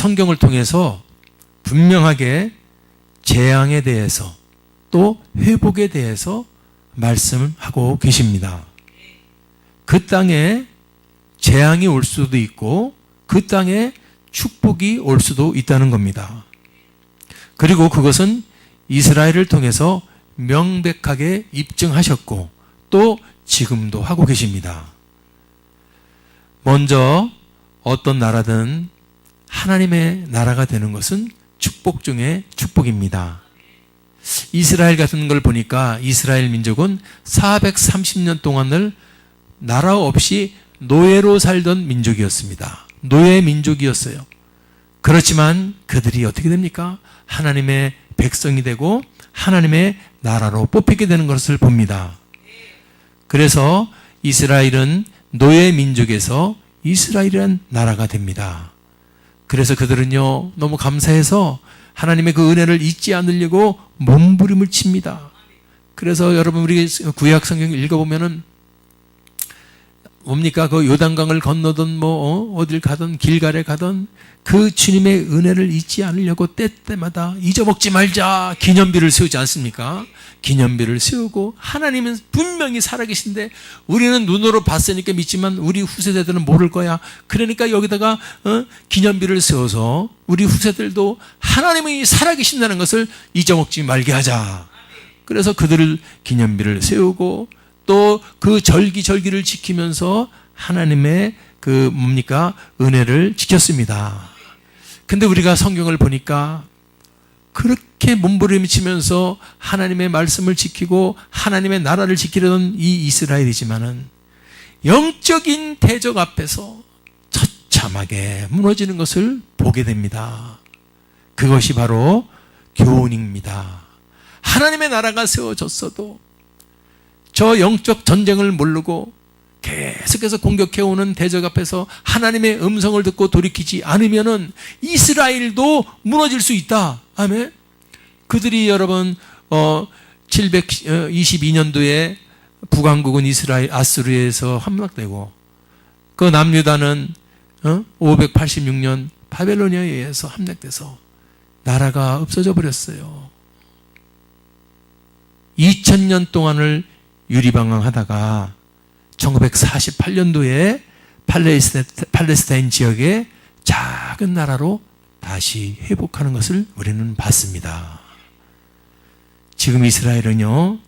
성경을 통해서 분명하게 재앙에 대해서 또 회복에 대해서 말씀하고 계십니다. 그 땅에 재앙이 올 수도 있고 그 땅에 축복이 올 수도 있다는 겁니다. 그리고 그것은 이스라엘을 통해서 명백하게 입증하셨고 또 지금도 하고 계십니다. 먼저 어떤 나라든 하나님의 나라가 되는 것은 축복 중에 축복입니다. 이스라엘 같은 걸 보니까 이스라엘 민족은 430년 동안을 나라 없이 노예로 살던 민족이었습니다. 노예 민족이었어요. 그렇지만 그들이 어떻게 됩니까? 하나님의 백성이 되고 하나님의 나라로 뽑히게 되는 것을 봅니다. 그래서 이스라엘은 노예 민족에서 이스라엘이란 나라가 됩니다. 그래서 그들은요, 너무 감사해서 하나님의 그 은혜를 잊지 않으려고 몸부림을 칩니다. 그래서 여러분, 우리 구약 성경 읽어보면은 뭡니까? 그 요단강을 건너든 어딜 가든 길갈에 가든 그 주님의 은혜를 잊지 않으려고 때때마다 잊어먹지 말자 기념비를 세우지 않습니까? 기념비를 세우고 하나님은 분명히 살아계신데 우리는 눈으로 봤으니까 믿지만 우리 후세대들은 모를 거야. 그러니까 여기다가 기념비를 세워서 우리 후세들도 하나님이 살아계신다는 것을 잊어먹지 말게 하자. 그래서 그들을 기념비를 세우고 또 그 절기를 지키면서 하나님의 은혜를 지켰습니다. 근데 우리가 성경을 보니까 그렇게 몸부림치면서 하나님의 말씀을 지키고 하나님의 나라를 지키려던 이 이스라엘이지만은 영적인 대적 앞에서 처참하게 무너지는 것을 보게 됩니다. 그것이 바로 교훈입니다. 하나님의 나라가 세워졌어도 저 영적 전쟁을 모르고 계속해서 공격해오는 대적 앞에서 하나님의 음성을 듣고 돌이키지 않으면은 이스라엘도 무너질 수 있다. 아멘. 그들이 여러분 722년도에 북왕국은 이스라엘 아수르에서 함락되고 그 남유다는 586년 바벨로니아에 의해서 함락돼서 나라가 없어져 버렸어요. 2000년 동안을 유리방황하다가 1948년도에 팔레스타인 지역의 작은 나라로 다시 회복하는 것을 우리는 봤습니다. 지금 이스라엘은요,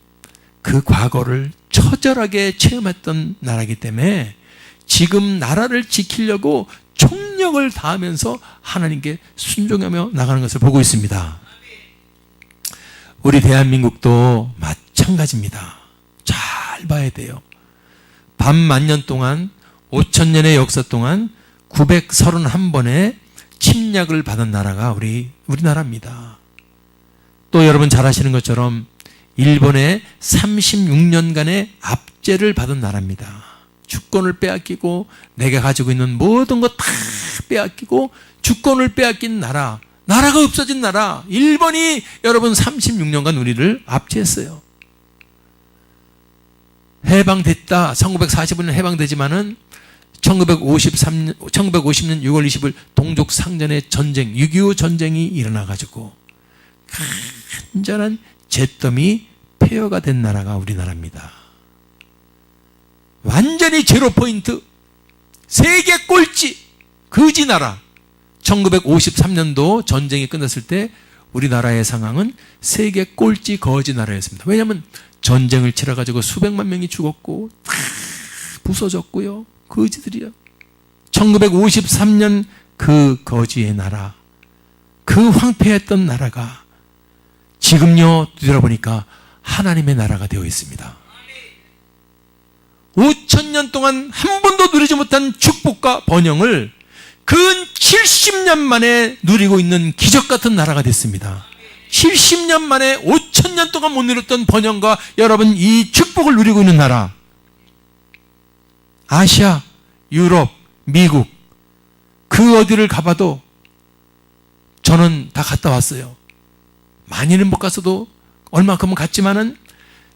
그 과거를 처절하게 체험했던 나라이기 때문에 지금 나라를 지키려고 총력을 다하면서 하나님께 순종하며 나가는 것을 보고 있습니다. 우리 대한민국도 마찬가지입니다. 잘 봐야 돼요. 반만년 동안 5000년의 역사 동안 931번의 침략을 받은 나라가 우리나라입니다. 또 여러분 잘 아시는 것처럼 일본의 36년간의 압제를 받은 나라입니다. 주권을 빼앗기고 내가 가지고 있는 모든 것 다 빼앗기고 주권을 빼앗긴 나라가 없어진 나라. 일본이 여러분 36년간 우리를 압제했어요. 해방됐다. 1945년 해방되지만은 1950년 6월 20일 동족 상전의 전쟁, 6.25 전쟁이 일어나가지고 간절한 잿더미 폐허가 된 나라가 우리나라입니다. 완전히 제로 포인트, 세계 꼴찌, 거지 나라. 1953년도 전쟁이 끝났을 때 우리나라의 상황은 세계 꼴찌 거지 나라였습니다. 왜냐하면 전쟁을 치러가지고 수백만 명이 죽었고 다 부서졌고요. 거지들이요. 1953년 그 거지의 나라, 그 황폐했던 나라가 지금요 뒤돌아보니까 하나님의 나라가 되어 있습니다. 5000년 동안 한 번도 누리지 못한 축복과 번영을 근 70년 만에 누리고 있는 기적 같은 나라가 됐습니다. 70년 만에 5000년 동안 못 누렸던 번영과 여러분 이 축복을 누리고 있는 나라. 아시아, 유럽, 미국 그 어디를 가봐도 저는 다 갔다 왔어요. 많이는 못 갔어도 얼마큼은 갔지만은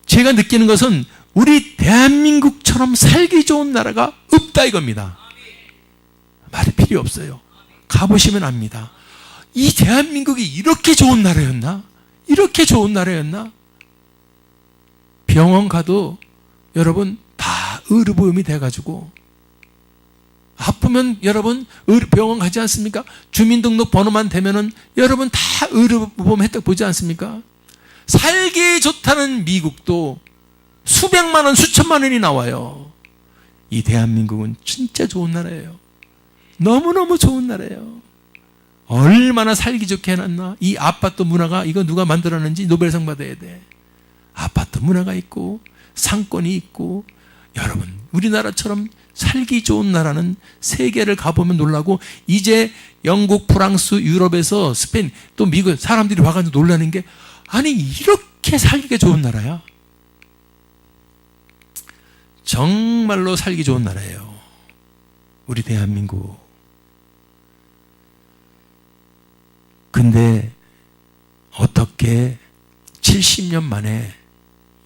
제가 느끼는 것은 우리 대한민국처럼 살기 좋은 나라가 없다 이겁니다. 말이 필요 없어요. 가보시면 압니다. 이 대한민국이 이렇게 좋은 나라였나? 이렇게 좋은 나라였나? 병원 가도 여러분 다 의료보험이 돼가지고 아프면 여러분 병원 가지 않습니까? 주민등록번호만 되면은 여러분 다 의료보험 혜택 보지 않습니까? 살기 좋다는 미국도 수백만 원, 수천만 원이 나와요. 이 대한민국은 진짜 좋은 나라예요. 너무너무 좋은 나라예요. 얼마나 살기 좋게 해놨나? 이 아파트 문화가 이거 누가 만들었는지 노벨상 받아야 돼. 아파트 문화가 있고 상권이 있고 여러분 우리나라처럼 살기 좋은 나라는 세계를 가보면 놀라고 이제 영국, 프랑스, 유럽에서 스페인 또 미국 사람들이 와가지고 놀라는 게 아니 이렇게 살기가 좋은 나라야? 정말로 살기 좋은 나라예요. 우리 대한민국. 근데 어떻게 70년 만에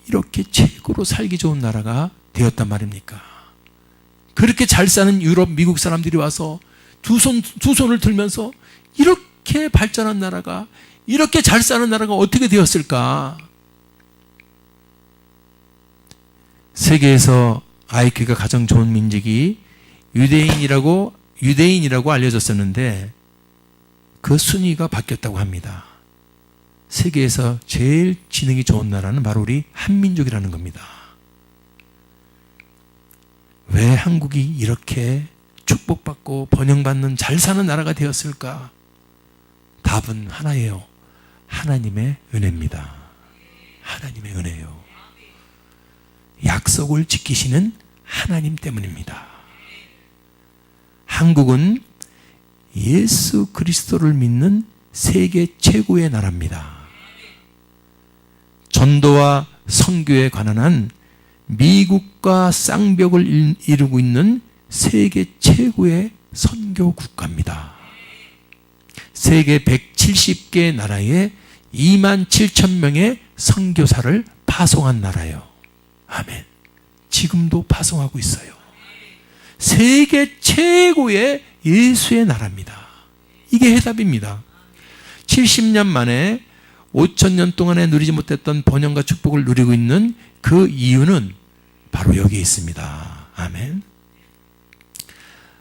이렇게 최고로 살기 좋은 나라가 되었단 말입니까? 그렇게 잘 사는 유럽, 미국 사람들이 와서 두 손을 들면서 이렇게 발전한 나라가, 이렇게 잘 사는 나라가 어떻게 되었을까? 세계에서 IQ가 가장 좋은 민족이 유대인이라고 알려졌었는데 그 순위가 바뀌었다고 합니다. 세계에서 제일 지능이 좋은 나라는 바로 우리 한민족이라는 겁니다. 왜 한국이 이렇게 축복받고 번영받는 잘 사는 나라가 되었을까? 답은 하나예요. 하나님의 은혜입니다. 하나님의 은혜예요. 약속을 지키시는 하나님 때문입니다. 한국은 예수 그리스도를 믿는 세계 최고의 나라입니다. 전도와 선교에 관한 한 미국과 쌍벽을 이루고 있는 세계 최고의 선교 국가입니다. 세계 170개 나라에 2만 7천 명의 선교사를 파송한 나라예요. 아멘. 지금도 파송하고 있어요. 세계 최고의 예수의 나라입니다. 이게 해답입니다. 70년 만에 5,000년 동안에 누리지 못했던 번영과 축복을 누리고 있는 그 이유는 바로 여기에 있습니다. 아멘.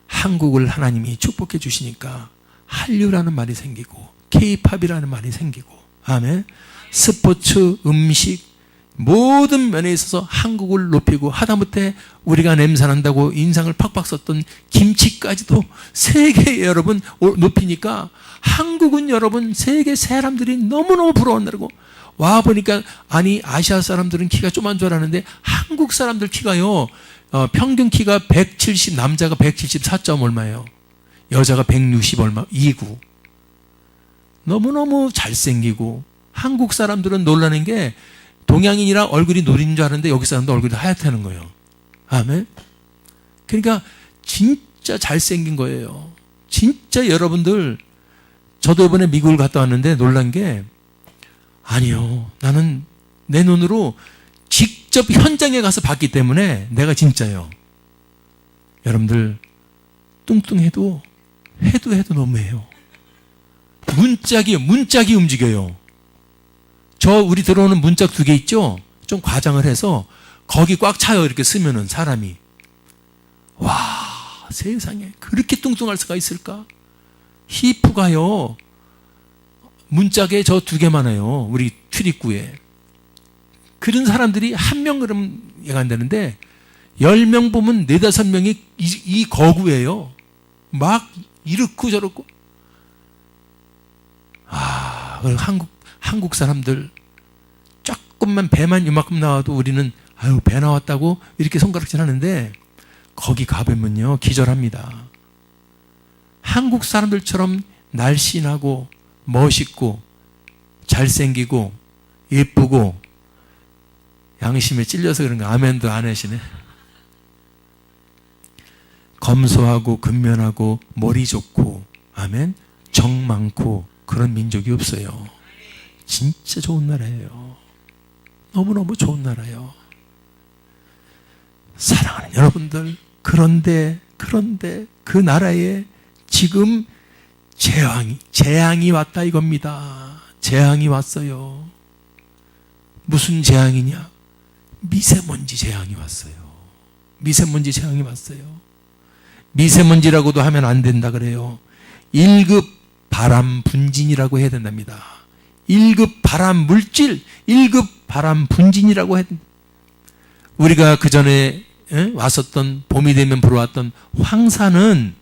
한국을 하나님이 축복해 주시니까 한류라는 말이 생기고 K-팝이라는 말이 생기고 아멘. 스포츠, 음식 모든 면에 있어서 한국을 높이고 하다못해 우리가 냄새난다고 인상을 팍팍 썼던 김치까지도 세계에 여러분 높이니까 한국은 여러분 세계 사람들이 너무너무 부러운 나라고 와보니까 아니 아시아 사람들은 키가 좀 안 줄 알았는데 한국 사람들 키가요 평균 키가 170 남자가 174점 얼마예요. 여자가 160 얼마 29 너무너무 잘생기고 한국 사람들은 놀라는 게 동양인이랑 얼굴이 노린 줄 아는데 여기 사람도 얼굴이 하얗다는 거예요. 아멘. 그러니까 진짜 잘생긴 거예요. 진짜 여러분들 저도 이번에 미국을 갔다 왔는데 놀란 게 아니요. 나는 내 눈으로 직접 현장에 가서 봤기 때문에 내가 진짜요. 여러분들 뚱뚱해도 해도 너무해요. 문짝이 움직여요. 우리 들어오는 문짝 2개 있죠? 좀 과장을 해서 거기 꽉 차요. 이렇게 쓰면은 사람이. 와, 세상에 그렇게 뚱뚱할 수가 있을까? 히프가요. 문짝에 저 2개만 해요. 우리 출입구에. 그런 사람들이 1명 그러면 얘가 안 되는데 10명 보면 4, 5명이 이 거구예요. 막 이렇고 저렇고. 한국 사람들 조금만 배만 이만큼 나와도 우리는 아유 배 나왔다고 이렇게 손가락질 하는데 거기 가보면요 기절합니다. 한국 사람들처럼 날씬하고 멋있고 잘생기고 예쁘고 양심에 찔려서 그런가 아멘도 안 하시네. 검소하고 근면하고 머리 좋고 아멘 정 많고 그런 민족이 없어요. 진짜 좋은 나라예요. 너무너무 좋은 나라예요. 사랑하는 여러분들, 그런데 그 나라에 지금 재앙이 왔다 이겁니다. 재앙이 왔어요. 무슨 재앙이냐? 미세먼지 재앙이 왔어요. 미세먼지 재앙이 왔어요. 미세먼지라고도 하면 안 된다 그래요. 1급 바람 분진이라고 해야 된답니다. 1급 바람 물질, 1급 바람 분진이라고 해야 된다. 우리가 그 전에 왔었던, 봄이 되면 불어왔던 황사는,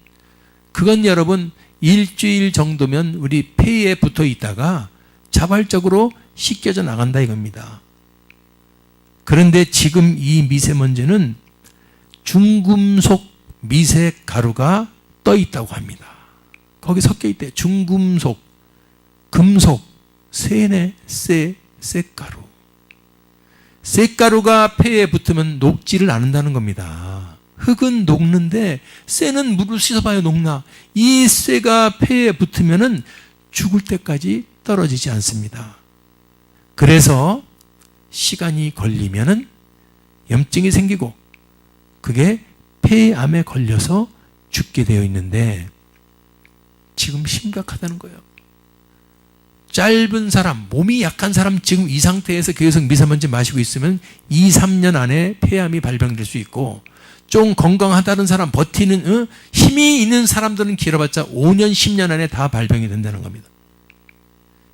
그건 여러분 일주일 정도면 우리 폐에 붙어 있다가 자발적으로 씻겨져 나간다 이겁니다. 그런데 지금 이 미세먼지는 중금속 미세가루가 떠 있다고 합니다. 거기 섞여 있대. 중금속, 금속, 쇠네, 쇠가루. 쇠가루가 폐에 붙으면 녹지를 않는다는 겁니다. 흙은 녹는데 쇠는 물을 씻어봐야 녹나. 이 쇠가 폐에 붙으면 죽을 때까지 떨어지지 않습니다. 그래서 시간이 걸리면은 염증이 생기고 그게 폐암에 걸려서 죽게 되어 있는데 지금 심각하다는 거예요. 짧은 사람, 몸이 약한 사람 지금 이 상태에서 계속 미세먼지 마시고 있으면 2, 3년 안에 폐암이 발병될 수 있고, 좀 건강하다는 사람, 버티는 힘이 있는 사람들은 길어봤자 5년, 10년 안에 다 발병이 된다는 겁니다.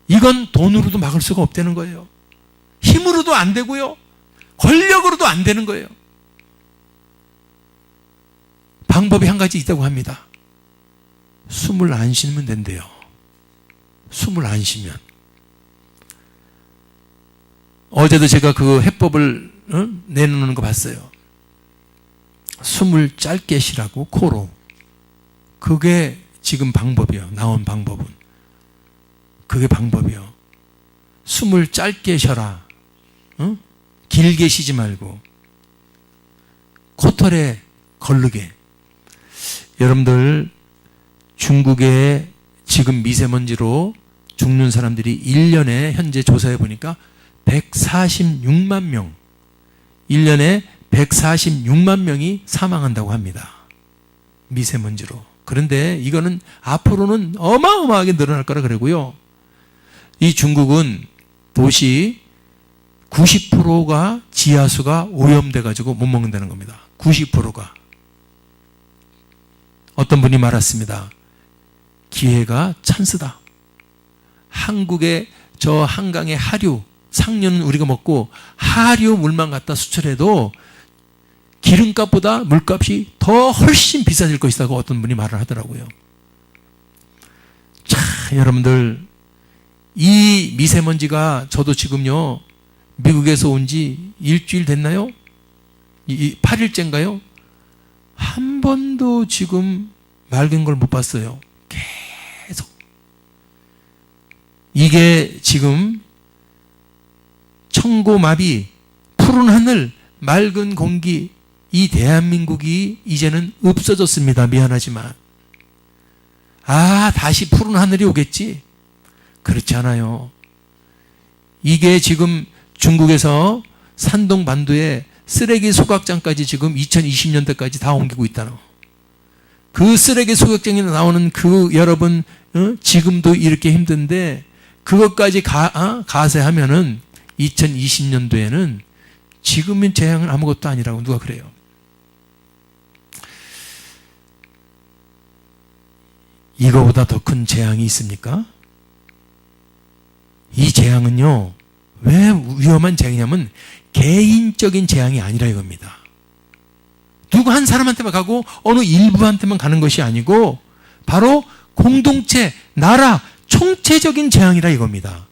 이건 돈으로도 막을 수가 없다는 거예요. 힘으로도 안 되고요. 권력으로도 안 되는 거예요. 방법이 한 가지 있다고 합니다. 숨을 안 쉬면 된대요. 숨을 안 쉬면. 어제도 제가 그 해법을 내놓는 거 봤어요. 숨을 짧게 쉬라고, 코로. 그게 지금 방법이요. 나온 방법은. 그게 방법이요. 숨을 짧게 쉬어라. 길게 쉬지 말고. 코털에 걸르게. 여러분들, 중국에 지금 미세먼지로 죽는 사람들이 1년에 현재 조사해 보니까 146만 명, 1년에 146만 명이 사망한다고 합니다. 미세먼지로. 그런데 이거는 앞으로는 어마어마하게 늘어날 거라 그러고요. 이 중국은 도시 90%가 지하수가 오염돼 가지고 못 먹는다는 겁니다. 90%가. 어떤 분이 말했습니다. 기회가 찬스다. 한국의 저 한강의 하류, 상류는 우리가 먹고 하류 물만 갖다 수출해도 기름값보다 물값이 더 훨씬 비싸질 것이라고 어떤 분이 말을 하더라고요. 자, 여러분들, 이 미세먼지가 저도 지금요, 미국에서 온 지 일주일 됐나요? 8일째인가요? 한 번도 지금 맑은 걸 못 봤어요. 계속. 이게 지금 청고마비, 푸른 하늘, 맑은 공기, 이 대한민국이 이제는 없어졌습니다. 미안하지만. 다시 푸른 하늘이 오겠지? 그렇지 않아요. 이게 지금 중국에서 산동 반도에 쓰레기 소각장까지 지금 2020년대까지 다 옮기고 있다는 거. 그 쓰레기 소각장에 나오는 그 여러분, 지금도 이렇게 힘든데 그것까지 가세하면은 2020년도에는 지금의 재앙은 아무것도 아니라고 누가 그래요. 이거보다 더 큰 재앙이 있습니까? 이 재앙은요, 왜 위험한 재앙이냐면 개인적인 재앙이 아니라 이겁니다. 누구 한 사람한테만 가고 어느 일부한테만 가는 것이 아니고 바로 공동체, 나라, 총체적인 재앙이라 이겁니다.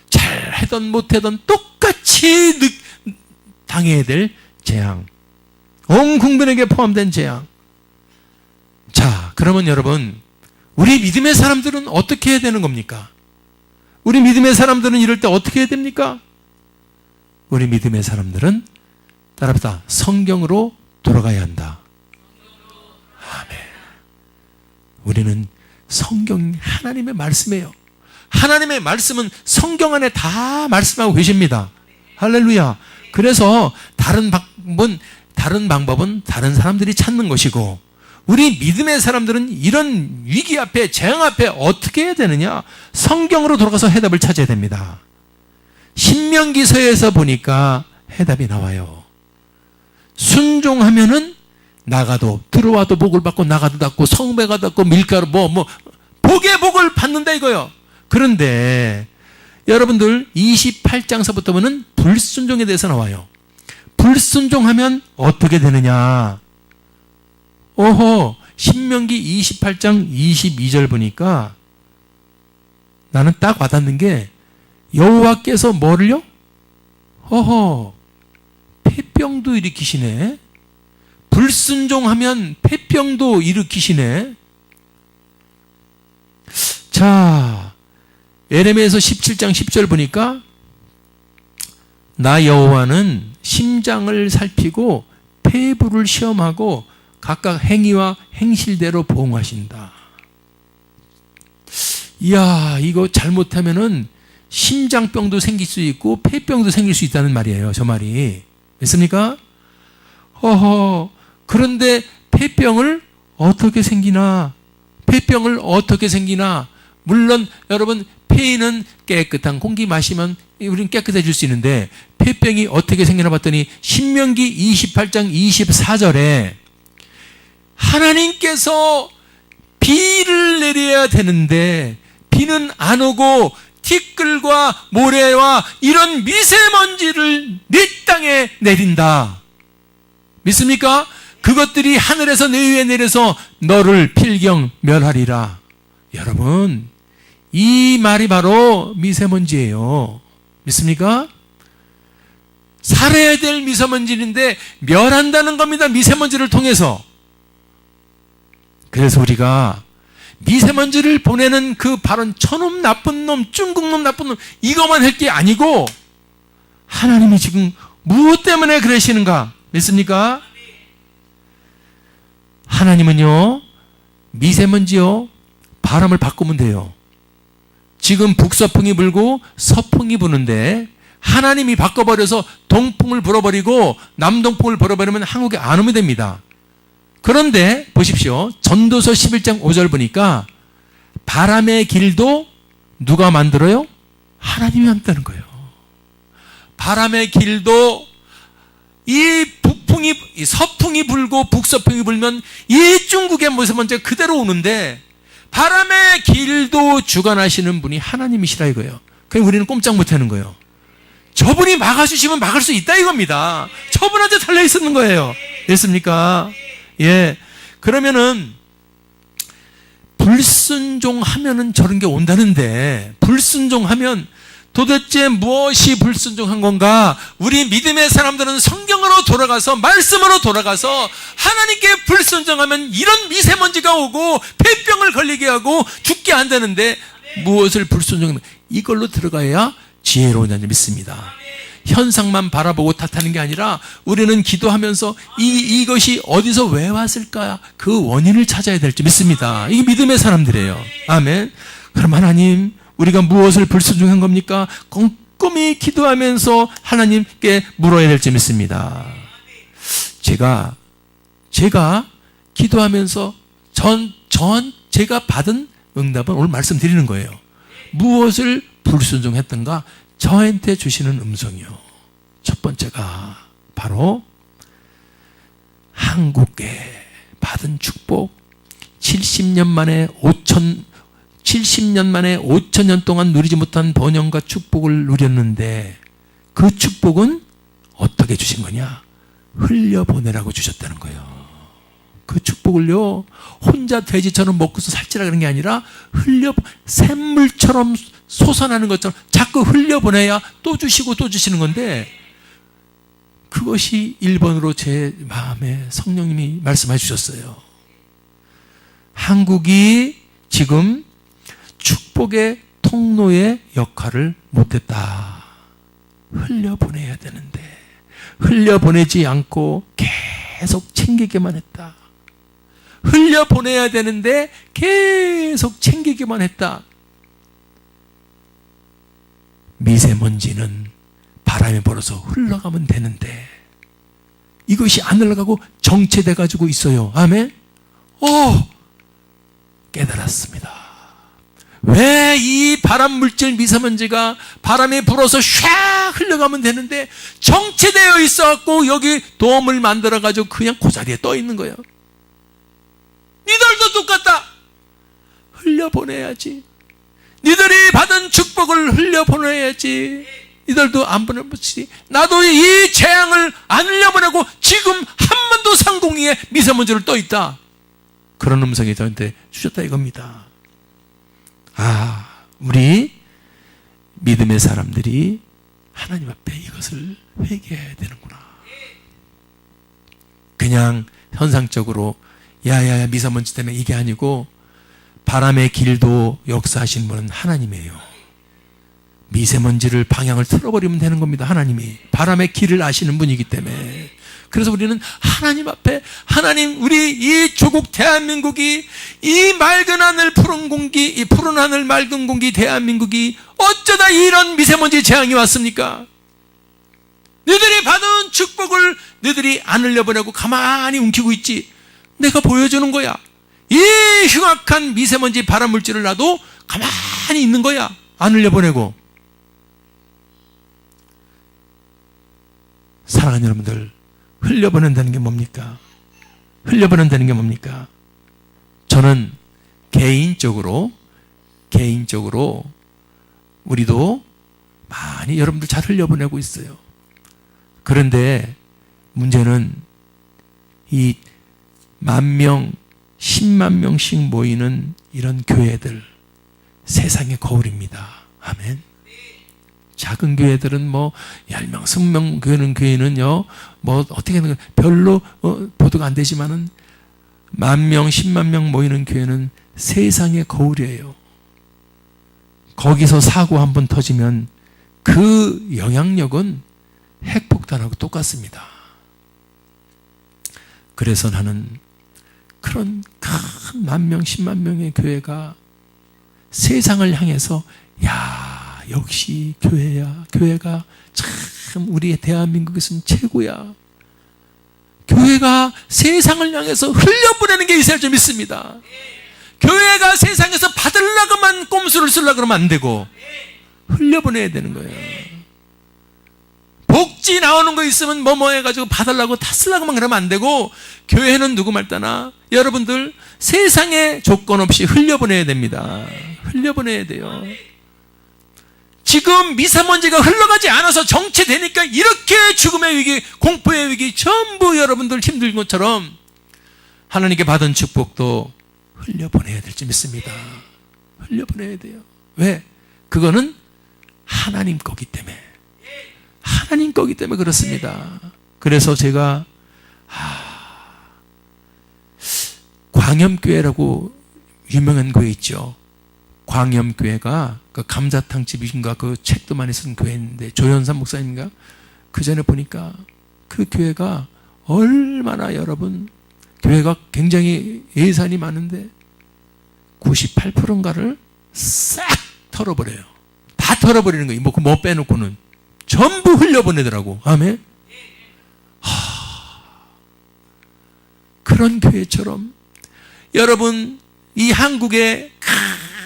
잘하든 못하든 똑같이 당해야 될 재앙. 온 국민에게 포함된 재앙. 자, 그러면 여러분, 우리 믿음의 사람들은 어떻게 해야 되는 겁니까? 우리 믿음의 사람들은 이럴 때 어떻게 해야 됩니까? 우리 믿음의 사람들은 따라합시다. 성경으로 돌아가야 한다. 아멘. 우리는 성경, 하나님의 말씀이에요. 하나님의 말씀은 성경 안에 다 말씀하고 계십니다. 할렐루야. 그래서 다른 방법은 다른 사람들이 찾는 것이고, 우리 믿음의 사람들은 이런 위기 앞에, 재앙 앞에 어떻게 해야 되느냐? 성경으로 돌아가서 해답을 찾아야 됩니다. 신명기서에서 보니까 해답이 나와요. 순종하면은 나가도, 들어와도 복을 받고 나가도 받고 성배가 받고 밀가루 복의 복을 받는다 이거요. 그런데 여러분들 28장서부터 보면 불순종에 대해서 나와요. 불순종하면 어떻게 되느냐? 신명기 28장 22절 보니까 나는 딱 와닿는 게, 여호와께서 뭐를요? 폐병도 일으키시네. 불순종하면 폐병도 일으키시네. 자, 예레미야서 17장 10절 보니까 나 여호와는 심장을 살피고 폐부를 시험하고 각각 행위와 행실대로 보응하신다. 이야, 이거 잘못하면은 심장병도 생길 수 있고 폐병도 생길 수 있다는 말이에요. 저 말이 믿습니까? 그런데 폐병을 어떻게 생기나? 물론 여러분, 폐는 깨끗한 공기 마시면 우리는 깨끗해질 수 있는데 폐병이 어떻게 생기나 봤더니 신명기 28장 24절에 하나님께서 비를 내려야 되는데 비는 안 오고 티끌과 모래와 이런 미세먼지를 네 땅에 내린다. 믿습니까? 그것들이 하늘에서 내 위에 내려서 너를 필경 멸하리라. 여러분, 이 말이 바로 미세먼지예요. 믿습니까? 살아야 될 미세먼지인데 멸한다는 겁니다. 미세먼지를 통해서. 그래서 우리가 미세먼지를 보내는 그 발언, 저놈 나쁜 놈, 중국놈 나쁜 놈, 이것만 할 게 아니고 하나님이 지금 무엇 때문에 그러시는가 믿습니까? 하나님은요, 미세먼지요, 바람을 바꾸면 돼요. 지금 북서풍이 불고 서풍이 부는데 하나님이 바꿔버려서 동풍을 불어버리고 남동풍을 불어버리면 한국에 안 오면 됩니다. 그런데 보십시오. 전도서 11장 5절 보니까 바람의 길도 누가 만들어요? 하나님이 만드는 거예요. 바람의 길도 이 서풍이 불고 북서풍이 불면 이 중국의 미세먼지가 그대로 오는데 바람의 길도 주관하시는 분이 하나님이시라 이거예요. 그럼 우리는 꼼짝 못하는 거예요. 저분이 막아주시면 막을 수 있다 이겁니다. 저분한테 달려 있었는 거예요. 됐습니까? 예. 그러면은 불순종하면은 저런 게 온다는데, 불순종하면 도대체 무엇이 불순종한 건가? 우리 믿음의 사람들은 성경으로 돌아가서, 말씀으로 돌아가서 하나님께 불순종하면 이런 미세먼지가 오고 폐병을 걸리게 하고 죽게 한다는데 무엇을 불순종하면 이걸로 들어가야 지혜로운 자를 믿습니다. 현상만 바라보고 탓하는 게 아니라 우리는 기도하면서 이것이 어디서 왜 왔을까? 그 원인을 찾아야 될 줄 믿습니다. 이게 믿음의 사람들이에요. 아멘. 그럼 하나님, 우리가 무엇을 불순종한 겁니까? 꼼꼼히 기도하면서 하나님께 물어야 될 줄 믿습니다. 제가 기도하면서 제가 받은 응답은 오늘 말씀드리는 거예요. 무엇을 불순종했던가? 저한테 주시는 음성이요. 첫 번째가 바로 한국에 받은 축복, 70년 만에 5,000년 동안 누리지 못한 번영과 축복을 누렸는데 그 축복은 어떻게 주신 거냐? 흘려보내라고 주셨다는 거예요. 그 축복을요, 혼자 돼지처럼 먹고서 살찌라 그런 게 아니라 샘물처럼 솟아나는 것처럼 자꾸 흘려보내야 또 주시고 또 주시는 건데, 그것이 1번으로 제 마음에 성령님이 말씀해 주셨어요. 한국이 지금 축복의 통로의 역할을 못했다. 흘려보내야 되는데 흘려보내지 않고 계속 챙기기만 했다. 흘려보내야 되는데 계속 챙기기만 했다. 미세먼지는 바람이 불어서 흘러가면 되는데 이것이 안 흘러가고 정체돼 가지고 있어요. 아멘. 깨달았습니다. 왜 이 발암 물질 미세먼지가 바람에 불어서 샥 흘러가면 되는데 정체되어 있어갖고 여기 돔을 만들어가지고 그냥 그 자리에 떠 있는 거예요. 니들도 똑같다. 흘려보내야지. 니들이 받은 축복을 흘려보내야지. 니들도 안 보내보지. 나도 이 재앙을 안 흘려보내고 지금 한반도 상공위에 미세먼지를 떠 있다. 그런 음성이 저한테 주셨다 이겁니다. 우리 믿음의 사람들이 하나님 앞에 이것을 회개해야 되는구나. 그냥 현상적으로 야야야 미세먼지 때문에 이게 아니고 바람의 길도 역사하신 분은 하나님이에요. 미세먼지를 방향을 틀어버리면 되는 겁니다. 하나님이 바람의 길을 아시는 분이기 때문에. 그래서 우리는 하나님 앞에 하나님 우리 이 조국 대한민국이 이 맑은 하늘 푸른 공기 이 푸른 하늘 맑은 공기 대한민국이 어쩌다 이런 미세먼지 재앙이 왔습니까? 너희들이 받은 축복을 너희들이 안 흘려보내고 가만히 움키고 있지. 내가 보여주는 거야. 이 흉악한 미세먼지 발암물질을 놔도 가만히 있는 거야. 안 흘려보내고. 사랑하는 여러분들, 흘려보낸다는 게 뭡니까? 흘려보낸다는 게 뭡니까? 저는 개인적으로 우리도 많이 여러분들 잘 흘려보내고 있어요. 그런데 문제는 이 10,000명, 10만 명씩 모이는 이런 교회들, 세상의 거울입니다. 아멘. 작은 교회들은 뭐 10명, 20명 교회는요, 뭐 어떻게 별로 보도가 안 되지만은 10,000명, 10만 명 모이는 교회는 세상의 거울이에요. 거기서 사고 한번 터지면 그 영향력은 핵폭탄하고 똑같습니다. 그래서 나는 그런 큰 10,000명, 10만 명의 교회가 세상을 향해서 야, 역시 교회야. 교회가 참 우리의 대한민국에서는 최고야. 교회가 세상을 향해서 흘려보내는 게 있어야 좀 있습니다. 교회가 세상에서 받으려고만 꼼수를 쓰려고 그러면 안 되고 흘려보내야 되는 거예요. 복지 나오는 거 있으면 뭐뭐 해가지고 받으려고 다 쓰려고만 그러면 안 되고 교회는 누구 말따나 여러분들 세상에 조건 없이 흘려보내야 됩니다. 흘려보내야 돼요. 지금 미세먼지가 흘러가지 않아서 정체되니까 이렇게 죽음의 위기, 공포의 위기 전부 여러분들 힘든 것처럼 하나님께 받은 축복도 흘려보내야 될 줄 믿습니다. 흘려보내야 돼요. 왜? 그거는 하나님 거기 때문에. 하나님 거기 때문에 그렇습니다. 그래서 제가 광염교회라고 유명한 교회 있죠. 광염교회가 그 감자탕집인가 그 책도 많이 쓴 교회인데 조현삼 목사님인가 그 전에 보니까 그 교회가 얼마나 여러분 교회가 굉장히 예산이 많은데 98%인가를 싹 털어버려요. 다 털어버리는 거예요. 뭐 빼놓고는 전부 흘려보내더라고. 아멘. 그런 교회처럼 여러분 이 한국에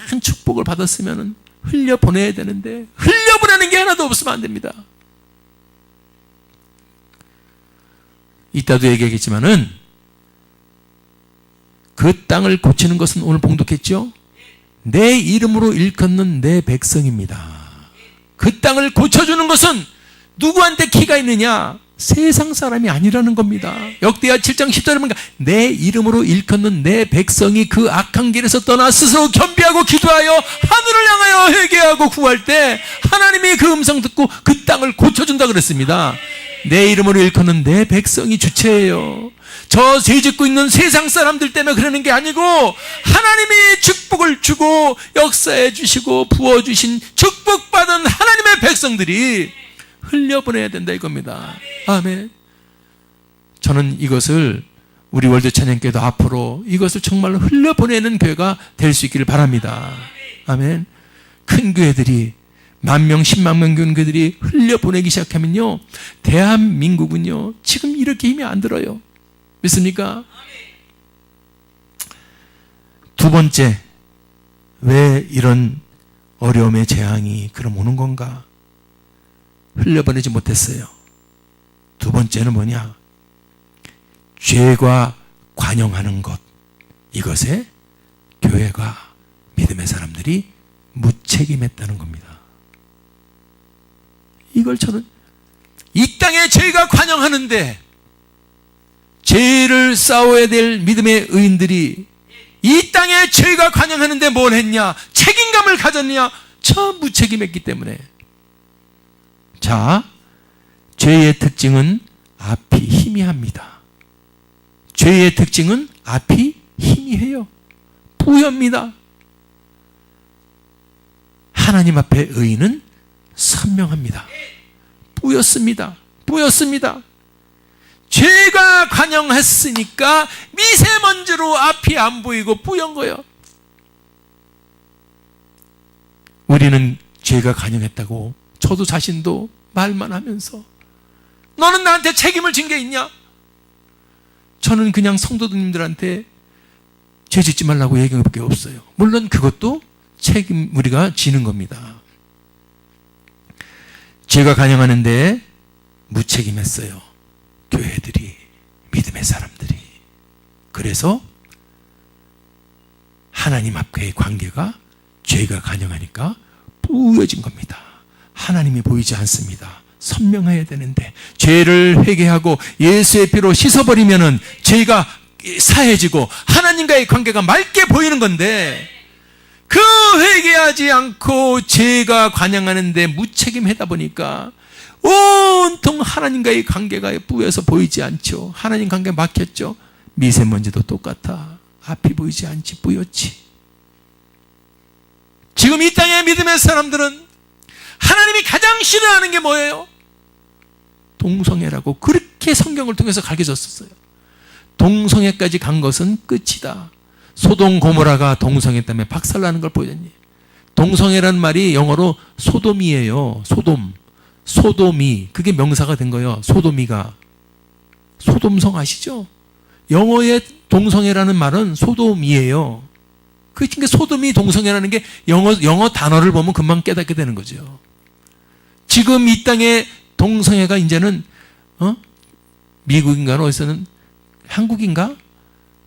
큰 축복을 받았으면 흘려보내야 되는데 흘려보내는 게 하나도 없으면 안 됩니다. 이따도 얘기하겠지만은 그 땅을 고치는 것은 오늘 봉독했죠. 내 이름으로 일컫는 내 백성입니다. 그 땅을 고쳐주는 것은 누구한테 키가 있느냐? 세상 사람이 아니라는 겁니다. 역대하 7장 10절에 보니까 내 이름으로 일컫는 내 백성이 그 악한 길에서 떠나 스스로 겸비하고 기도하여 하늘을 향하여 회개하고 구할 때 하나님이 그 음성 듣고 그 땅을 고쳐준다 그랬습니다. 내 이름으로 일컫는 내 백성이 주체예요. 저 죄짓고 있는 세상 사람들 때문에 그러는 게 아니고 하나님이 축복을 주고 역사해 주시고 부어주신 축복받은 하나님의 백성들이 흘려보내야 된다 이겁니다. 아멘. 저는 이것을 우리 월드 찬양교회도 앞으로 이것을 정말로 흘려보내는 교회가 될 수 있기를 바랍니다. 아멘. 큰 교회들이 10,000명, 10만 명 교회들이 흘려보내기 시작하면요 대한민국은요 지금 이렇게 힘이 안 들어요. 믿습니까? 두 번째, 왜 이런 어려움의 재앙이 그럼 오는 건가? 흘려보내지 못했어요. 두 번째는 뭐냐? 죄가 관영하는 것, 이것에 교회가, 믿음의 사람들이 무책임했다는 겁니다. 이걸 저는 이 땅에 죄가 관영하는데 죄를 싸워야 될 믿음의 의인들이 이 땅에 죄가 관영하는데 뭘 했냐? 책임감을 가졌냐? 저 무책임했기 때문에. 자, 죄의 특징은 앞이 희미합니다. 죄의 특징은 앞이 희미해요. 뿌엽니다. 하나님 앞에 의인은 선명합니다. 뿌였습니다. 뿌였습니다. 죄가 관영했으니까 미세먼지로 앞이 안 보이고 뿌연 거예요. 우리는 죄가 관영했다고 저도 자신도 말만 하면서 너는 나한테 책임을 진 게 있냐? 저는 그냥 성도님들한테 죄 짓지 말라고 얘기한 것밖에 없어요. 물론 그것도 책임 우리가 지는 겁니다. 죄가 관영하는데 무책임했어요. 교회들이, 믿음의 사람들이. 그래서 하나님 앞과의 관계가 죄가 관영하니까 뿌여진 겁니다. 하나님이 보이지 않습니다. 선명해야 되는데 죄를 회개하고 예수의 피로 씻어버리면은 죄가 사해지고 하나님과의 관계가 맑게 보이는 건데, 그 회개하지 않고 죄가 관영하는데 무책임하다 보니까 온통 하나님과의 관계가 뿌여서 보이지 않죠. 하나님 관계 막혔죠. 미세먼지도 똑같아. 앞이 보이지 않지, 뿌였지. 지금 이 땅의 믿음의 사람들은 하나님이 가장 싫어하는 게 뭐예요? 동성애라고 그렇게 성경을 통해서 가르쳐줬었어요. 동성애까지 간 것은 끝이다. 소돔 고모라가 동성애 때문에 박살나는 걸 보였니? 동성애라는 말이 영어로 소돔이에요. 소돔이. 그게 명사가 된 거예요. 소돔이가. 소돔성 아시죠? 영어의 동성애라는 말은 소돔이에요. 그러니까 소돔이 동성애라는 게 영어 단어를 보면 금방 깨닫게 되는 거죠. 지금 이 땅에 동성애가 이제는 미국인가 어디서는 한국인가?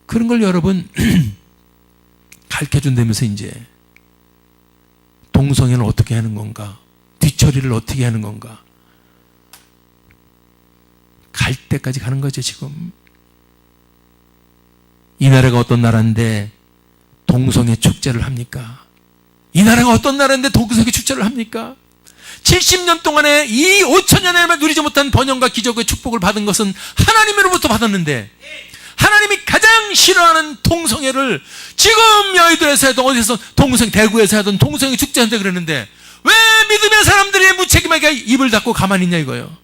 그런 걸 여러분 가르쳐준다면서 이제 동성애는 어떻게 하는 건가? 뒤처리를 어떻게 하는 건가? 갈 때까지 가는 거죠. 지금 이 나라가 어떤 나라인데 동성애 축제를 합니까? 이 나라가 어떤 나라인데 동성애 축제를 합니까? 70년 동안에 이 5천년에 누리지 못한 번영과 기적의 축복을 받은 것은 하나님으로부터 받았는데, 하나님이 가장 싫어하는 동성애를 지금 여의도에서 하든 어디서 대구에서 하든 동성애 축제한다 그러는데 왜 믿음의 사람들이 무책임하게 입을 닫고 가만히 있냐 이거예요.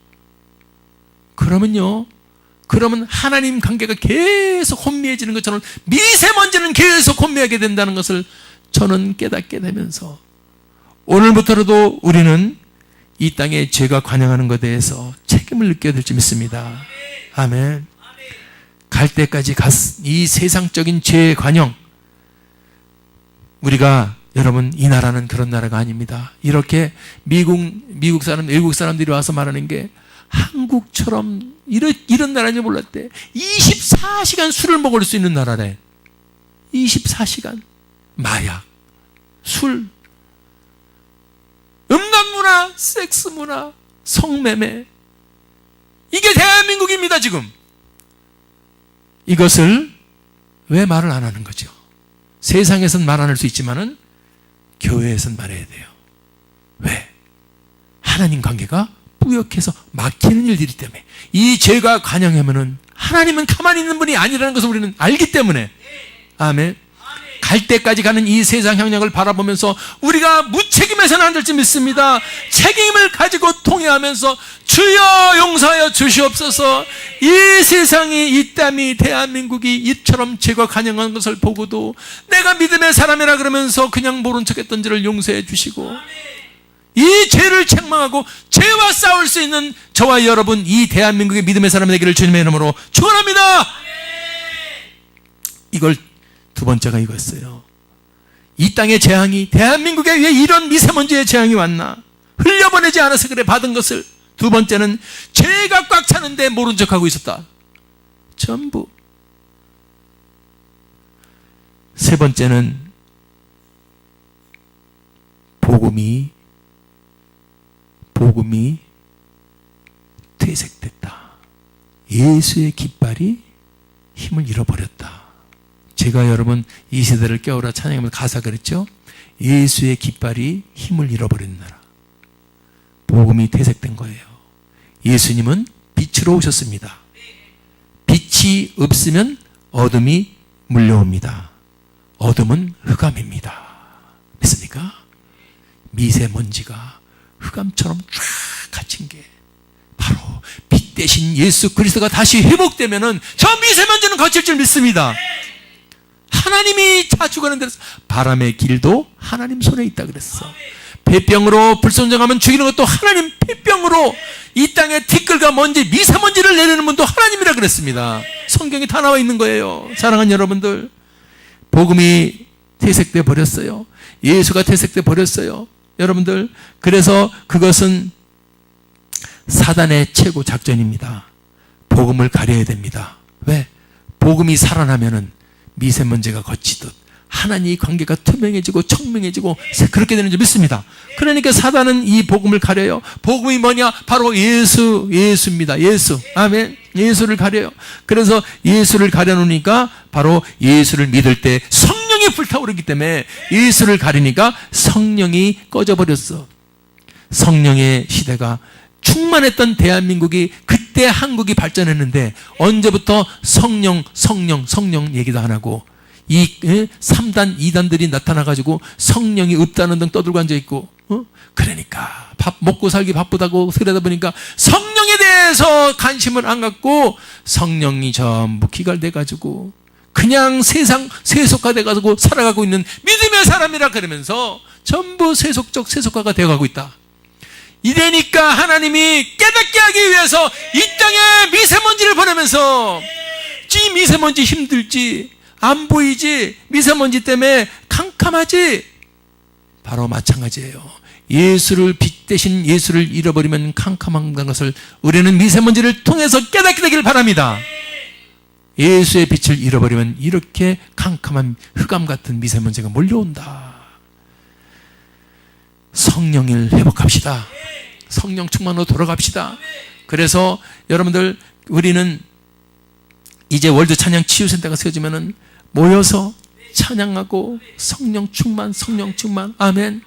그러면 하나님 관계가 계속 혼미해지는 것처럼 미세먼지는 계속 혼미하게 된다는 것을 저는 깨닫게 되면서, 오늘부터라도 우리는 이 땅에 죄가 관영하는 것에 대해서 책임을 느껴야 될지 믿습니다. 아멘. 갈 때까지 이 세상적인 죄의 관영, 우리가 여러분 이 나라는 그런 나라가 아닙니다. 이렇게 외국 사람들이 와서 말하는 게 한국처럼 이런 나라인지 몰랐대. 24시간 술을 먹을 수 있는 나라래. 24시간. 마약, 술, 음란문화, 섹스문화, 성매매. 이게 대한민국입니다 지금. 이것을 왜 말을 안 하는 거죠? 세상에서는 말 안 할 수 있지만은 교회에서는 말해야 돼요. 왜? 하나님 관계가 뿌옇해서 막히는 일들이기 때문에. 이 죄가 관영하면은 하나님은 가만히 있는 분이 아니라는 것을 우리는 알기 때문에. 아멘. 갈 때까지 가는 이 세상 향락을 바라보면서 우리가 무책임해서는 안 될지 믿습니다. 책임을 가지고 통회하면서 주여 용서하여 주시옵소서. 이 세상이, 이 땅이, 대한민국이 이처럼 죄가 관영한 것을 보고도 내가 믿음의 사람이라 그러면서 그냥 모른 척했던 죄를 용서해 주시고, 이 죄를 책망하고 죄와 싸울 수 있는 저와 여러분, 이 대한민국의 믿음의 사람 되기를 주님의 이름으로 축원합니다. 이걸 두 번째가 이거였어요. 이 땅의 재앙이, 대한민국에 왜 이런 미세먼지의 재앙이 왔나? 흘려보내지 않아서 그래 받은 것을. 두 번째는 죄가 꽉 차는데 모른 척하고 있었다. 전부. 세 번째는 복음이 퇴색됐다. 예수의 깃발이 힘을 잃어버렸다. 제가 여러분 이 세대를 깨우라 찬양하면서 가사 그랬죠? 예수의 깃발이 힘을 잃어버렸나라. 복음이 퇴색된 거예요. 예수님은 빛으로 오셨습니다. 빛이 없으면 어둠이 물려옵니다. 어둠은 흑암입니다. 믿습니까? 미세먼지가 흑암처럼 쫙 갇힌 게 바로 빛 대신 예수 그리스도가 다시 회복되면은 저 미세먼지는 거칠 줄 믿습니다. 하나님이 자주가는 데서 바람의 길도 하나님 손에 있다 그랬어. 폐병으로 불순종하면 죽이는 것도 하나님 폐병으로 이 땅에 티끌과 먼지 미세먼지를 내리는 분도 하나님이라 그랬습니다. 성경에 다 나와 있는 거예요. 사랑하는 여러분들, 복음이 퇴색돼 버렸어요. 예수가 퇴색돼 버렸어요. 여러분들, 그래서 그것은 사단의 최고 작전입니다. 복음을 가려야 됩니다. 왜? 복음이 살아나면은 미세먼지가 거치듯 하나님의 관계가 투명해지고 청명해지고 그렇게 되는 줄 믿습니다. 그러니까 사단은 이 복음을 가려요. 복음이 뭐냐? 바로 예수입니다. 예수. 아멘. 예수를 가려요. 그래서 예수를 가려놓으니까 바로 예수를 믿을 때 성령이 불타오르기 때문에 예수를 가리니까 성령이 꺼져버렸어. 성령의 시대가 충만했던 대한민국이, 그때 한국이 발전했는데 언제부터 성령 얘기도 안 하고 이 3단 2단들이 나타나가지고 성령이 없다는 등 떠들고 앉아있고, 그러니까 밥 먹고 살기 바쁘다고 그러다 보니까 성령에 대해서 관심을 안 갖고 성령이 전부 기갈돼가지고 그냥 세상 세속화돼가지고 살아가고 있는 믿음의 사람이라 그러면서 전부 세속화가 되어가고 있다. 이래니까 하나님이 깨닫게 하기 위해서 이 땅에 미세먼지를 보내면서, 이 미세먼지 힘들지, 안 보이지, 미세먼지 때문에 캄캄하지, 바로 마찬가지예요. 예수를 빛 대신 예수를 잃어버리면 캄캄한 것을 우리는 미세먼지를 통해서 깨닫게 되길 바랍니다. 예수의 빛을 잃어버리면 이렇게 캄캄한 흑암 같은 미세먼지가 몰려온다. 성령을 회복합시다. 성령 충만으로 돌아갑시다. 그래서 여러분들, 우리는 이제 월드 찬양 치유센터가 세워지면은 모여서 찬양하고 성령 충만, 아멘.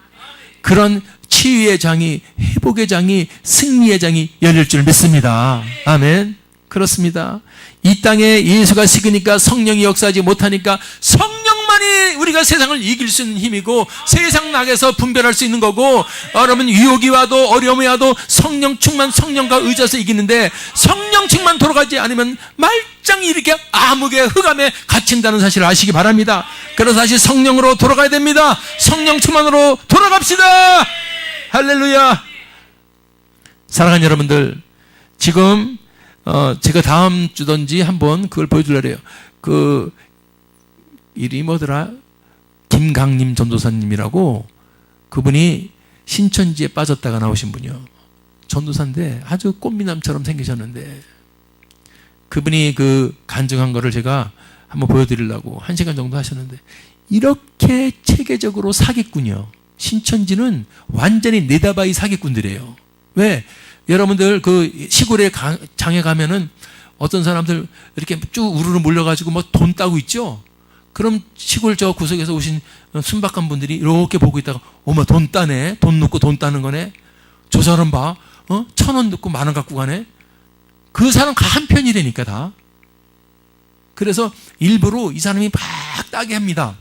그런 치유의 장이, 회복의 장이, 승리의 장이 열릴 줄 믿습니다. 아멘. 그렇습니다. 이 땅에 예수가 식으니까 성령이 역사하지 못하니까 성령만이 우리가 세상을 이길 수 있는 힘이고 세상 낙에서 분별할 수 있는 거고, 여러분 유혹이 와도 어려움이 와도 성령 충만, 성령과 의지해서 이기는데 성령 충만 돌아가지 않으면 말짱이 이렇게 암흑의 흑암에 갇힌다는 사실을 아시기 바랍니다. 그래서 다시 성령으로 돌아가야 됩니다. 성령 충만으로 돌아갑시다. 할렐루야. 사랑하는 여러분들, 지금 제가 다음 주든지 한번 그걸 보여주려고 해요. 그 이름이 뭐더라? 김강림 전도사님이라고, 그분이 신천지에 빠졌다가 나오신 분이요. 전도사인데 아주 꽃미남처럼 생기셨는데, 그분이 그 간증한 거를 제가 한번 보여드리려고 1시간 정도 하셨는데, 이렇게 체계적으로 사기꾼이요. 신천지는 완전히 네다바이 사기꾼들이에요. 왜? 여러분들 그 시골에 장에 가면은 어떤 사람들 이렇게 쭉 우르르 몰려가지고 뭐 돈 따고 있죠? 그럼 시골 저 구석에서 오신 순박한 분들이 이렇게 보고 있다가, 어머 돈 따네, 돈 넣고 돈 따는 거네, 저 사람 봐, 1,000원 넣고 10,000원 갖고 가네. 그 사람 한편이라니까 다. 그래서 일부러 이 사람이 막 따게 합니다.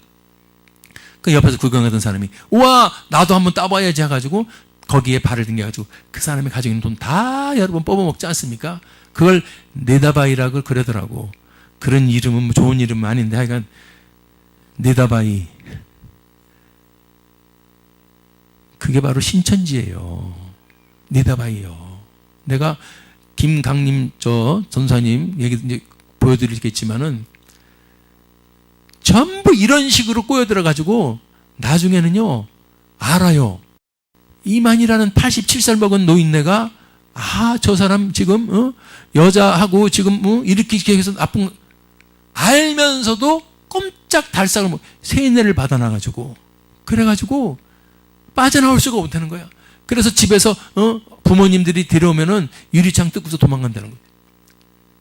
그 옆에서 구경하던 사람이, 우와 나도 한번 따봐야지 해가지고 거기에 발을 등겨가지고 그 사람이 가지고 있는 돈 다 여러분 뽑아먹지 않습니까? 그걸 네다바이라고 그러더라고. 그런 이름은 뭐 좋은 이름은 아닌데 하여간 네다바이, 그게 바로 신천지예요. 네다바이요. 내가 김강림 저 전사님 얘기 이제 보여드리겠지만은, 저 전부 이런 식으로 꼬여들어가지고 나중에는요 알아요. 이만이라는 87살 먹은 노인네가 저 사람 지금 여자하고 지금 이렇게 해서 나쁜 알면서도 꼼짝 달싹을 세뇌를 받아놔가지고 그래가지고 빠져나올 수가 없다는 거야. 그래서 집에서 부모님들이 데려오면은 유리창 뜯고서 도망간다는 거야.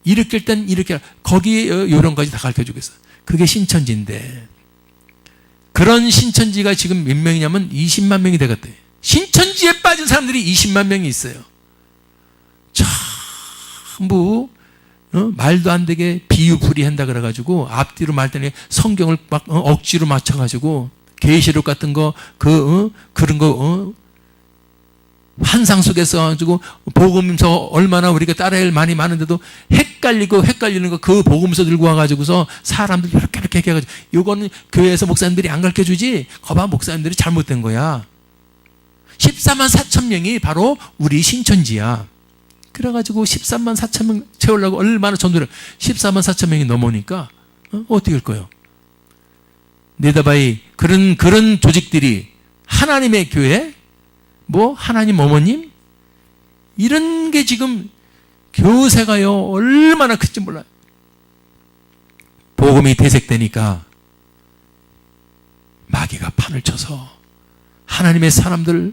일으킬 땐 이렇게 거기에 요령까지 다 가르쳐주겠어. 그게 신천지인데 그런 신천지가 지금 몇 명이냐면 20만 명이 되겠대. 신천지에 빠진 사람들이 20만 명이 있어요. 전부 말도 안 되게 비유풀이한다 그래가지고 앞뒤로 말더니 성경을 막 억지로 맞춰가지고 계시록 같은 거 그런 거 환상 속에서 가지고 복음서 얼마나 우리가 따라야 할 많이 많은데도 헷갈리는 거 그 복음서 들고 와가지고서 사람들 이렇게 해가지고 이거는 교회에서 목사님들이 안 가르쳐주지 거봐 목사님들이 잘못된 거야. 14만 4천 명이 바로 우리 신천지야. 그래가지고 13만 4천 명 채우려고 얼마나 전도를 14만 4천 명이 넘어오니까 어떻게 할 거예요? 네다바이 그런 조직들이 하나님의 교회 하나님 어머님 이런 게 지금 교세가요 얼마나 큰지 몰라요. 복음이 대색되니까 마귀가 판을 쳐서 하나님의 사람들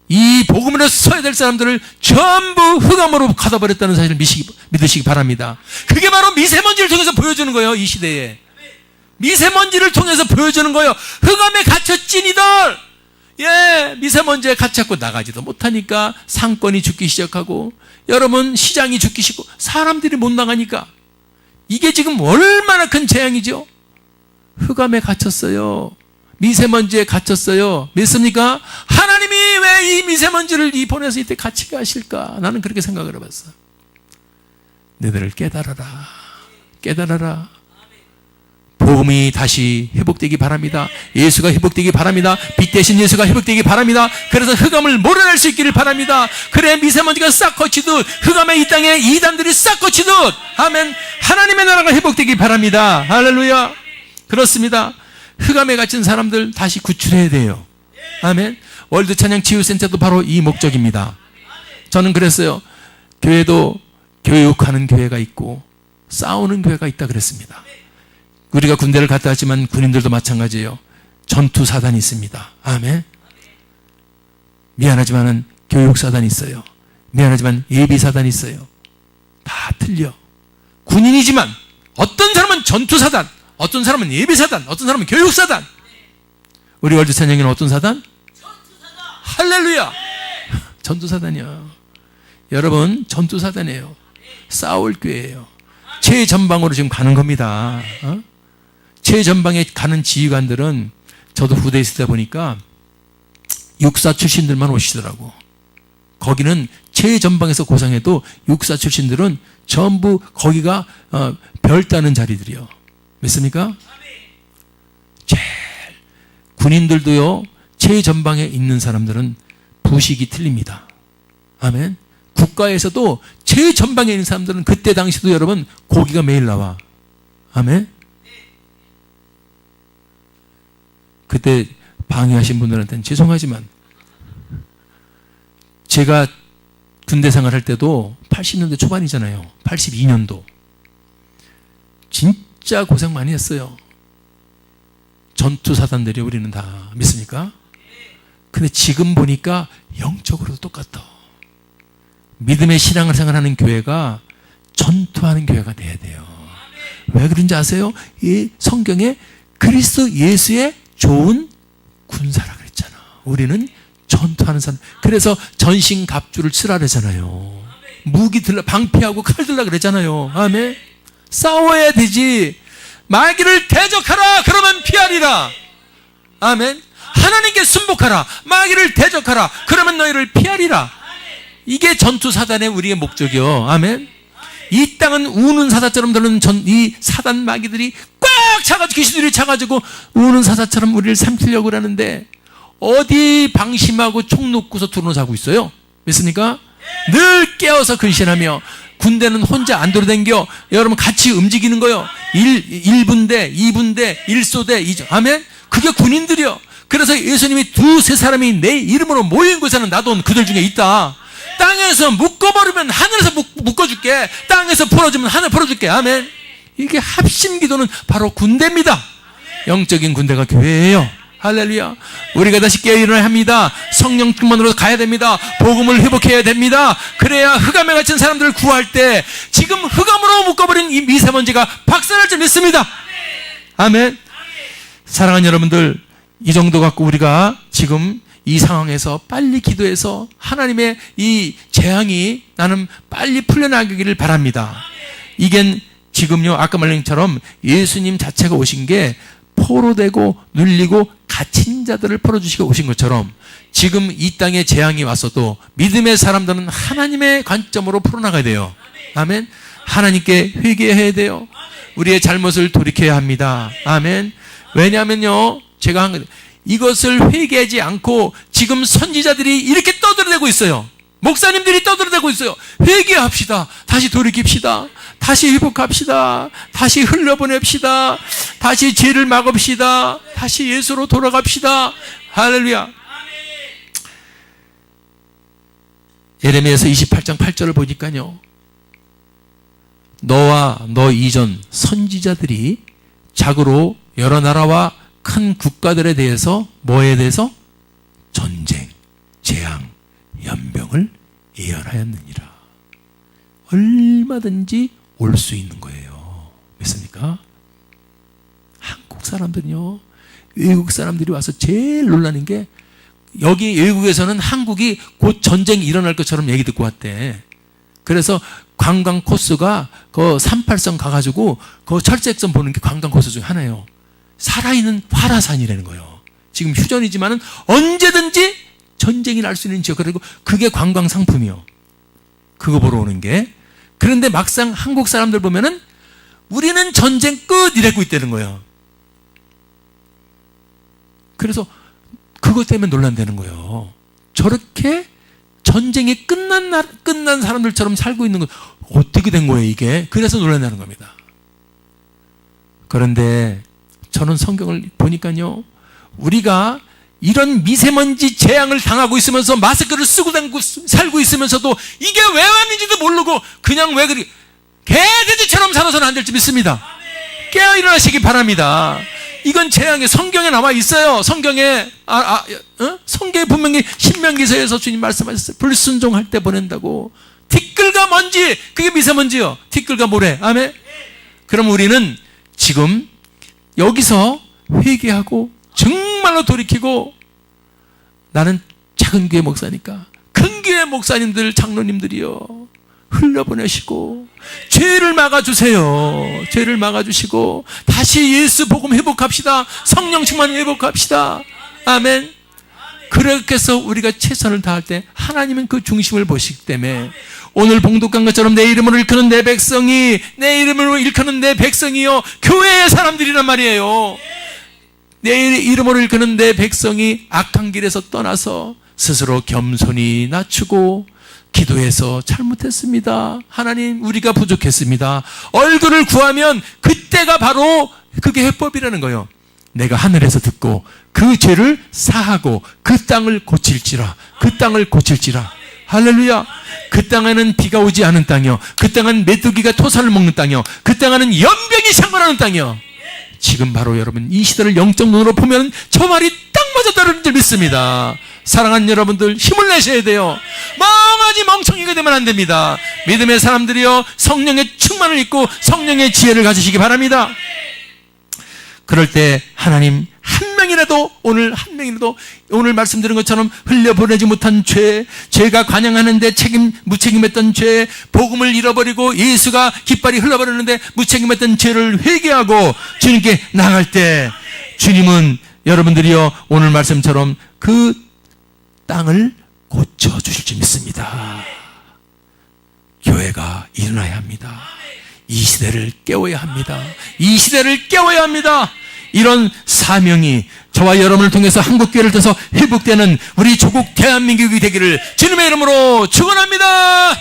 이 복음으로 서야 될 사람들을 전부 흑암으로 가둬버렸다는 사실을 믿으시기 바랍니다. 그게 바로 미세먼지를 통해서 보여주는 거예요. 이 시대에 미세먼지를 통해서 보여주는 거예요. 흑암에 갇혔진 이들 미세먼지에 갇혔고 나가지도 못하니까 상권이 죽기 시작하고 여러분 시장이 죽기 시작하고 사람들이 못 나가니까 이게 지금 얼마나 큰 재앙이죠. 흑암에 갇혔어요. 미세먼지에 갇혔어요. 믿습니까? 하나님이 왜 이 미세먼지를 보내서 이때 같이 가실까? 나는 그렇게 생각을 해봤어. 너희들을 깨달아라. 복음이 다시 회복되기 바랍니다. 예수가 회복되기 바랍니다. 빛 대신 예수가 회복되기 바랍니다. 그래서 흑암을 몰아낼 수 있기를 바랍니다. 그래 미세먼지가 싹 거치듯 흑암의 이 땅에 이단들이 싹 거치듯 아멘 하나님의 나라가 회복되기 바랍니다. 할렐루야. 그렇습니다. 흑암에 갇힌 사람들 다시 구출해야 돼요. 아멘. 월드 찬양 치유센터도 바로 이 목적입니다. 저는 그랬어요. 교회도 교육하는 교회가 있고 싸우는 교회가 있다 그랬습니다. 우리가 군대를 갔다 왔지만 군인들도 마찬가지예요. 전투 사단이 있습니다. 아멘. 미안하지만은 교육 사단이 있어요. 미안하지만 예비 사단이 있어요. 다 틀려. 군인이지만 어떤 사람은 전투 사단, 어떤 사람은 예비 사단, 어떤 사람은 교육 사단. 우리 월드 찬양에는 어떤 사단? 할렐루야. 전투 사단이야. 여러분 전투 사단이에요. 싸울 교회예요. 최전방으로 지금 가는 겁니다. 최전방에 가는 지휘관들은 저도 후대에 있다 보니까 육사 출신들만 오시더라고. 거기는 최전방에서 고상해도 육사 출신들은 전부 거기가 별 따는 자리들이요. 믿습니까? 제일 군인들도요 최전방에 있는 사람들은 부식이 틀립니다. 아멘. 국가에서도 최전방에 있는 사람들은 그때 당시도 여러분 고기가 매일 나와. 아멘. 그때 방해하신 분들한테는 죄송하지만 제가 군대 생활할 때도 80년대 초반이잖아요. 82년도. 진짜 고생 많이 했어요. 전투 사단들이 우리는 다 믿습니까? 근데 지금 보니까 영적으로도 똑같아. 믿음의 신앙을 생활하는 교회가 전투하는 교회가 돼야 돼요. 왜 그런지 아세요? 이 성경에 그리스도 예수의 좋은 군사라 그랬잖아. 우리는 전투하는 사람. 그래서 전신갑주를 쓰라 그러잖아요. 무기 들라 방패하고 칼 들라 그랬잖아요. 아멘. 싸워야 되지. 마귀를 대적하라. 그러면 피하리라. 아멘. 하나님께 순복하라. 마귀를 대적하라. 그러면 너희를 피하리라. 이게 전투 사단의 우리의 목적이요. 아멘. 이 땅은 우는 사자처럼 들는 이 사단 마귀들이 꽉 차가지고 귀신들이 차가지고 우는 사자처럼 우리를 삼키려고 그러는데 어디 방심하고 총 놓고서 두루노 자고 있어요? 믿습니까? 늘 깨어서 근신하며 군대는 혼자 안 돌아다녀. 여러분 같이 움직이는 거요. 1분대, 2분대, 1소대, 2조. 아멘? 그게 군인들이요. 그래서 예수님이 두세 사람이 내 이름으로 모인 곳에는 나도 그들 중에 있다. 땅에서 묶어버리면 하늘에서 묶어줄게. 땅에서 풀어주면 하늘 풀어줄게. 아멘. 이게 합심기도는 바로 군대입니다. 영적인 군대가 교회예요. 할렐루야. 우리가 다시 깨어 일어나야 합니다. 성령 충만으로 가야 됩니다. 복음을 회복해야 됩니다. 그래야 흑암에 갇힌 사람들을 구할 때 지금 흑암으로 묶어버린 이 미세먼지가 박살날 줄 믿습니다. 아멘. 사랑하는 여러분들, 이 정도 갖고 우리가 지금 이 상황에서 빨리 기도해서 하나님의 이 재앙이 나는 빨리 풀려나기를 바랍니다. 이게 지금요, 아까 말한 것처럼 예수님 자체가 오신 게 포로되고 눌리고 갇힌 자들을 풀어주시고 오신 것처럼 지금 이 땅에 재앙이 왔어도 믿음의 사람들은 하나님의 관점으로 풀어나가야 돼요. 아멘. 하나님께 회개해야 돼요. 우리의 잘못을 돌이켜야 합니다. 아멘. 왜냐하면요, 제가 한 이것을 회개하지 않고 지금 선지자들이 이렇게 떠들어대고 있어요. 목사님들이 떠들어대고 있어요. 회개합시다. 다시 돌이킵시다. 다시 회복합시다. 다시 흘려보냅시다. 다시 죄를 막읍시다. 다시 예수로 돌아갑시다. 할렐루야. 예레미야서 28장 8절을 보니까요, 너와 너 이전 선지자들이 자고로 여러 나라와 큰 국가들에 대해서 뭐에 대해서? 전쟁, 재앙, 연병을 예언하였느니라. 얼마든지 올 수 있는 거예요. 믿습니까? 한국 사람들은요, 외국 사람들이 와서 제일 놀라는 게, 여기 외국에서는 한국이 곧 전쟁이 일어날 것처럼 얘기 듣고 왔대. 그래서 관광 코스가 그 38선 가가지고 그 철책선 보는 게 관광 코스 중에 하나예요. 살아있는 화라산이라는 거예요. 지금 휴전이지만은 언제든지 전쟁이 날 수 있는 지역. 그리고 그게 관광 상품이요. 그거 보러 오는 게. 그런데 막상 한국 사람들 보면은 우리는 전쟁 끝 이래고 있다는 거예요. 그래서 그것 때문에 논란되는 거예요. 저렇게 전쟁이 끝난 사람들처럼 살고 있는 거 어떻게 된 거예요, 이게? 그래서 논란나는 겁니다. 그런데 저는 성경을 보니까요, 우리가 이런 미세먼지 재앙을 당하고 있으면서 마스크를 쓰고 살고 있으면서도 이게 왜 왔는지도 모르고 그냥 왜 그리 개돼지처럼 살아서는 안 될 줄 믿습니다. 깨어 일어나시기 바랍니다. 이건 재앙에 성경에 나와 있어요. 성경에 성경에 분명히 신명기서에서 주님 말씀하셨어요. 불순종할 때 보낸다고. 티끌과 먼지, 그게 미세먼지요. 티끌과 모래. 아멘. 그럼 우리는 지금 여기서 회개하고 정말로 돌이키고, 나는 작은 교회 목사니까 큰 교회 목사님들, 장로님들이요, 흘려보내시고 죄를 막아주세요. 죄를 막아주시고 다시 예수 복음 회복합시다. 성령 충만 회복합시다. 아멘. 그렇게 해서 우리가 최선을 다할 때 하나님은 그 중심을 보시기 때문에 오늘 봉독한 것처럼 내 이름으로 일컫는 내 백성이, 내 이름으로 일컫는 내 백성이요, 교회의 사람들이란 말이에요. 내 이름으로 일컫는 내 백성이 악한 길에서 떠나서 스스로 겸손히 낮추고 기도해서 잘못했습니다. 하나님, 우리가 부족했습니다. 얼굴을 구하면 그때가 바로 그게 해법이라는 거예요. 내가 하늘에서 듣고 그 죄를 사하고 그 땅을 고칠지라. 그 땅을 고칠지라. 할렐루야. 그 땅에는 비가 오지 않은 땅이요, 그 땅은 메뚜기가 토사를 먹는 땅이요, 그 땅에는 연병이 창궐하는 땅이요. 지금 바로 여러분 이 시대를 영적 눈으로 보면 저 말이 딱 맞아 떨어지는 줄 믿습니다. 사랑하는 여러분들, 힘을 내셔야 돼요. 멍하지 멍청이가 되면 안 됩니다. 믿음의 사람들이요, 성령의 충만을 입고 성령의 지혜를 가지시기 바랍니다. 그럴 때 하나님 한 명이라도, 오늘 한 명이라도 오늘 말씀드린 것처럼 흘려보내지 못한 죄, 죄가 관영하는데 무책임했던 죄, 복음을 잃어버리고 예수가 깃발이 흘러버리는데 무책임했던 죄를 회개하고 주님께 나갈 때 주님은 여러분들이요, 오늘 말씀처럼 그 땅을 고쳐주실 줄 믿습니다. 교회가 일어나야 합니다. 이 시대를 깨워야 합니다. 이 시대를 깨워야 합니다. 이런 사명이 저와 여러분을 통해서 한국교회를 통해서 회복되는 우리 조국 대한민국이 되기를 주님의 이름으로 축원합니다.